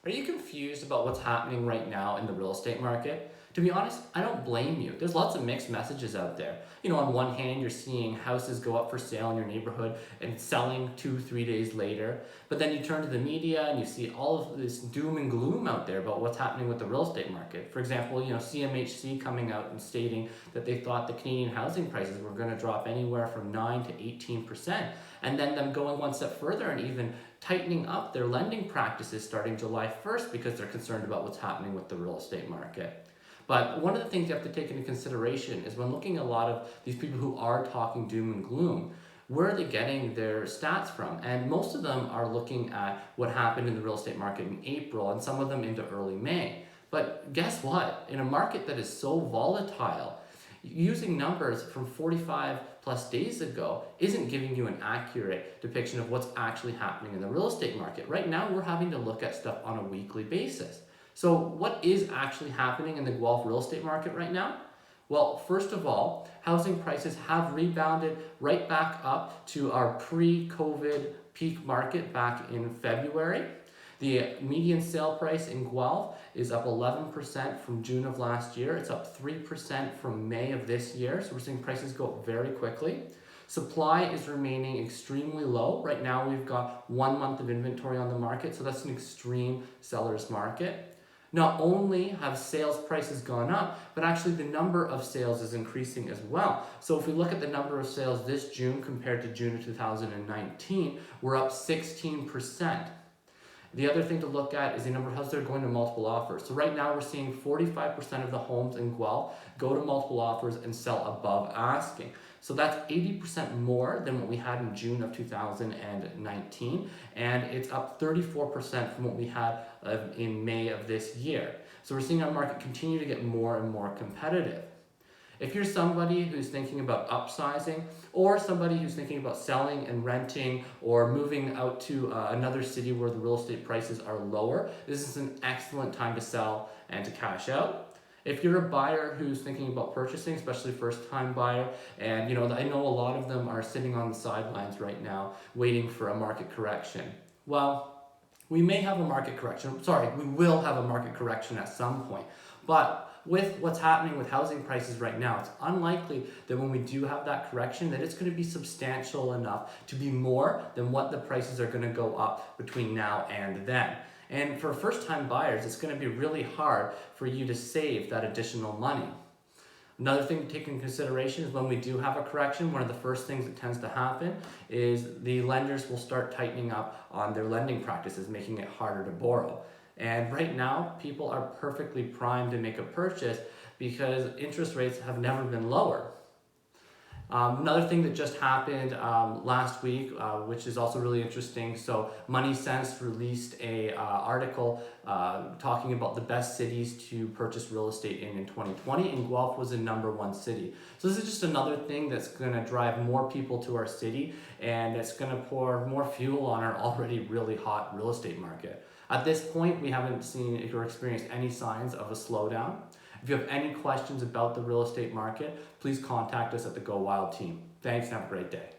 Are you confused about what's happening right now in the real estate market? To be honest, I don't blame you. There's lots of mixed messages out there. On one hand, you're seeing houses go up for sale in your neighborhood and selling 2, 3 days later. But then you turn to the media and you see all of this doom and gloom out there about what's happening with the real estate market. For example, CMHC coming out and stating that they thought the Canadian housing prices were going to drop anywhere from 9 to 18%. And then them going one step further and even tightening up their lending practices starting July 1st because they're concerned about what's happening with the real estate market. But one of the things you have to take into consideration is when looking at a lot of these people who are talking doom and gloom, where are they getting their stats from? And most of them are looking at what happened in the real estate market in April and some of them into early May. But guess what? In a market that is so volatile, using numbers from 45 plus days ago isn't giving you an accurate depiction of what's actually happening in the real estate market. Right now, we're having to look at stuff on a weekly basis. So what is actually happening in the Guelph real estate market right now? Well, first of all, housing prices have rebounded right back up to our pre-COVID peak market back in February. The median sale price in Guelph is up 11% from June of last year. It's up 3% from May of this year. So we're seeing prices go up very quickly. Supply is remaining extremely low. Right now we've got 1 month of inventory on the market. So that's an extreme seller's market. Not only have sales prices gone up, but actually the number of sales is increasing as well. So if we look at the number of sales this June compared to June of 2019, we're up 16%. The other thing to look at is the number of houses that are going to multiple offers. So right now we're seeing 45% of the homes in Guelph go to multiple offers and sell above asking. So that's 80% more than what we had in June of 2019, and it's up 34% from what we had in May of this year. So we're seeing our market continue to get more and more competitive. If you're somebody who's thinking about upsizing or somebody who's thinking about selling and renting or moving out to another city where the real estate prices are lower, this is an excellent time to sell and to cash out. If you're a buyer who's thinking about purchasing, especially first-time buyer, and I know a lot of them are sitting on the sidelines right now waiting for a market correction. Well, we may have a market correction. Sorry, we will have a market correction at some point. But with what's happening with housing prices right now, it's unlikely that when we do have that correction that it's going to be substantial enough to be more than what the prices are going to go up between now and then. And for first-time buyers, it's going to be really hard for you to save that additional money. Another thing to take into consideration is when we do have a correction, one of the first things that tends to happen is the lenders will start tightening up on their lending practices, making it harder to borrow. And right now, people are perfectly primed to make a purchase because interest rates have never been lower. Another thing that just happened last week, which is also really interesting. So Money Sense released a article talking about the best cities to purchase real estate in 2020, and Guelph was the #1 city. So this is just another thing that's going to drive more people to our city, and it's going to pour more fuel on our already really hot real estate market. At this point, we haven't seen or experienced any signs of a slowdown. If you have any questions about the real estate market, please contact us at the Go Wild team. Thanks and have a great day.